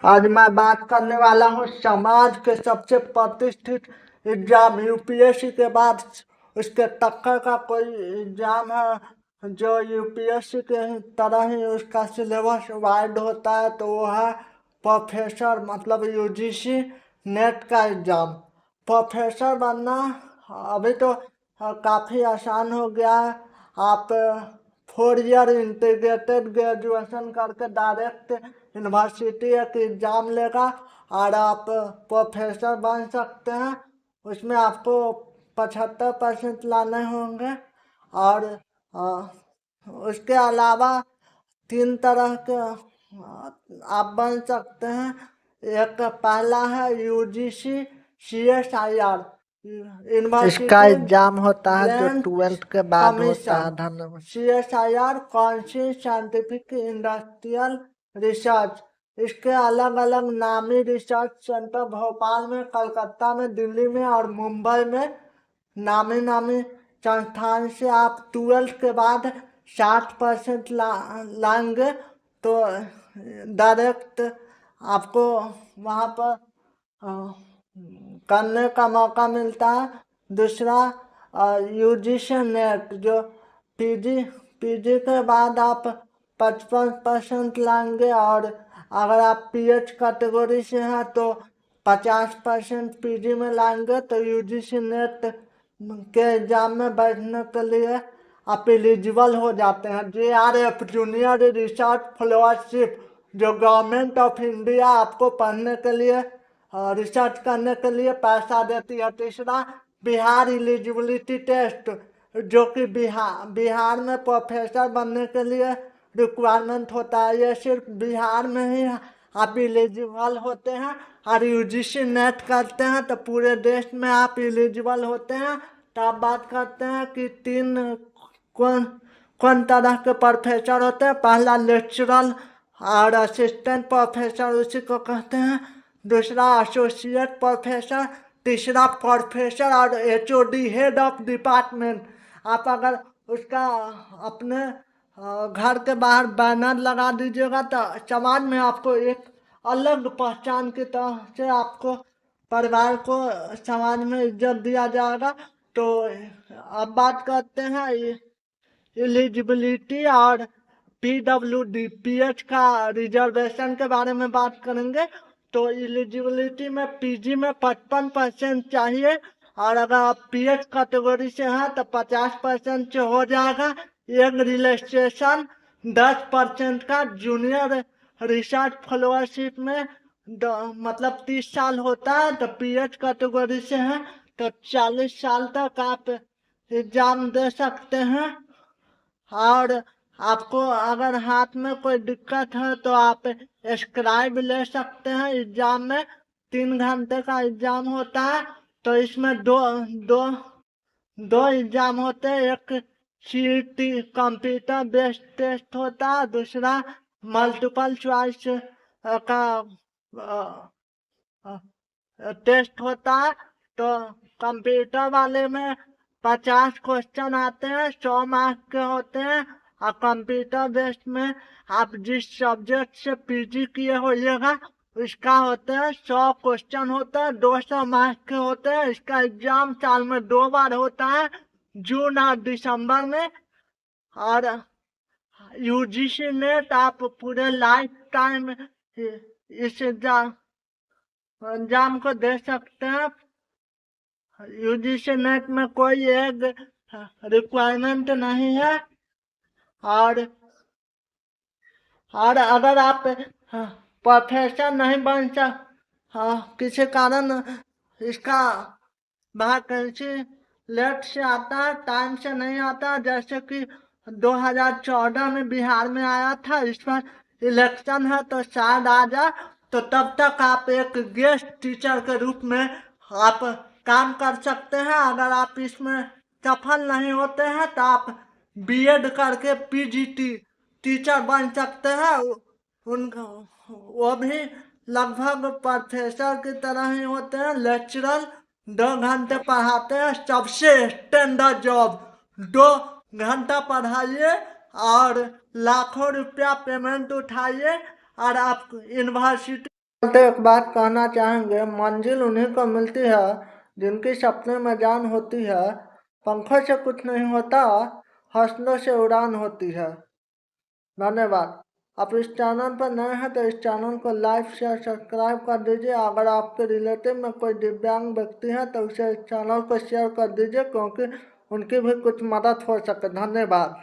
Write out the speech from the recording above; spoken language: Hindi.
आज मैं बात करने वाला हूँ समाज के सबसे प्रतिष्ठित एग्जाम यूपीएससी के बाद उसके टक्कर का कोई एग्जाम है जो यूपीएससी के तरह ही उसका सिलेबस वाइड होता है, तो वो है प्रोफेसर मतलब यूजीसी नेट का एग्जाम। प्रोफेसर बनना अभी तो काफ़ी आसान हो गया है। आप 4 ईयर इंटीग्रेटेड ग्रेजुएशन करके डायरेक्ट यूनिवर्सिटी एक एग्ज़ाम लेगा और आप प्रोफेसर बन सकते हैं। उसमें आपको 75% लाने होंगे और उसके अलावा 3 तरह के आप बन सकते हैं। एक पहला है यूजीसी CSIR, इसका एग्जाम होता है जो 12th के बाद होता है। धन्यवाद। CSIR council scientific industrial research, इसके अलग अलग नामी रिसर्च सेंटर भोपाल में, कलकत्ता में, दिल्ली में और मुंबई में नामी नामी संस्थान से आप 12th के बाद 60% लाएंगे तो डायरेक्ट आपको वहाँ पर करने का मौका मिलता है। दूसरा यूजीसी नेट जो पीजी के बाद आप 55% लाएंगे और अगर आप पीएच कैटेगरी से हैं तो 50% पीजी में लाएंगे तो यूजीसी नेट के एग्जाम में बैठने के लिए आप एलिजिबल हो जाते हैं। JRF जूनियर रिसर्च फेलोशिप जो गवर्नमेंट ऑफ इंडिया आपको पढ़ने के लिए रिसर्च करने के लिए पैसा देती है। तीसरा बिहार एलिजिबिलिटी टेस्ट जो कि बिहार में प्रोफेसर बनने के लिए रिक्वायरमेंट होता है। ये सिर्फ बिहार में ही आप एलिजिबल होते हैं और यूजीसी नेट करते हैं तो पूरे देश में आप एलिजिबल होते हैं। तो आप बात करते हैं कि कौन तरह के प्रोफेसर होते हैं। पहला लेक्चरल और असिस्टेंट प्रोफेसर उसी को कहते हैं। दूसरा एसोसिएट प्रोफेसर, तीसरा प्रोफेसर और HOD हेड ऑफ डिपार्टमेंट। आप अगर उसका अपने घर के बाहर बैनर लगा दीजिएगा तो समाज में आपको एक अलग पहचान की तरह से आपको परिवार को समाज में इज्जत दिया जाएगा। तो अब बात करते हैं एलिजिबिलिटी और PWD PH का रिजर्वेशन के बारे में बात करेंगे। तो एलिजिबिलिटी में पीजी में 55% चाहिए और अगर आप PH कैटेगरी से हैं तो 50% से हो जाएगा। एक रिलैक्सेशन 10% का जूनियर रिसर्च फेलोशिप में मतलब 30 साल होता है। तो PH कैटेगरी से है तो 40 साल तक आप एग्जाम दे सकते हैं। और आपको अगर हाथ में कोई दिक्कत है तो आप स्क्राइब ले सकते हैं। एग्जाम में 3 घंटे का एग्जाम होता है। तो इसमें दो एग्जाम होते हैं। एक CET कंप्यूटर बेस्ड टेस्ट होता है, दूसरा मल्टीपल चॉइस का टेस्ट होता है। तो कंप्यूटर वाले में 50 क्वेश्चन आते हैं, 100 मार्क्स के होते हैं। और कंप्यूटर बेस्ड में आप जिस सब्जेक्ट से पीजी किए होइएगा इसका होते हैं 100 क्वेश्चन होते हैं, 200 मार्क्स के होते हैं। इसका एग्जाम साल में 2 बार होता है, जून और दिसंबर में। और यूजीसी नेट आप पूरे लाइफ टाइम इस एग्जाम को दे सकते हैं। यूजीसी नेट में कोई एक रिक्वायरमेंट नहीं है। और अगर आप प्रोफेसर नहीं बन किसी कारण इसका वैकेंसी लेट से आता है, टाइम से नहीं आता, जैसे कि 2014 में बिहार में आया था। इस बार इलेक्शन है तो शायद आ जाए। तो तब तक आप एक गेस्ट टीचर के रूप में आप काम कर सकते हैं। अगर आप इसमें सफल नहीं होते हैं तो आप बीएड करके पीजीटी टीचर बन सकते हैं। उनका वो भी लगभग प्रोफेसर की तरह ही होते हैं। लेक्चरल 2 घंटे पढ़ाते हैं, सबसे स्टैंडर्ड जॉब। 2 घंटा पढ़ाइए और लाखों रुपया पेमेंट उठाइए और आप यूनिवर्सिटी तो एक बात कहना चाहेंगे, मंजिल उन्हीं को मिलती है जिनकी सपने में जान होती है। पंखों से कुछ नहीं होता, हौसलों से उड़ान होती है। धन्यवाद। आप इस चैनल पर नए हैं तो इस चैनल को लाइक शेयर सब्सक्राइब कर दीजिए। अगर आपके रिलेटिव में कोई दिव्यांग व्यक्ति है तो उसे इस चैनल को शेयर कर दीजिए, क्योंकि उनकी भी कुछ मदद हो सके। धन्यवाद।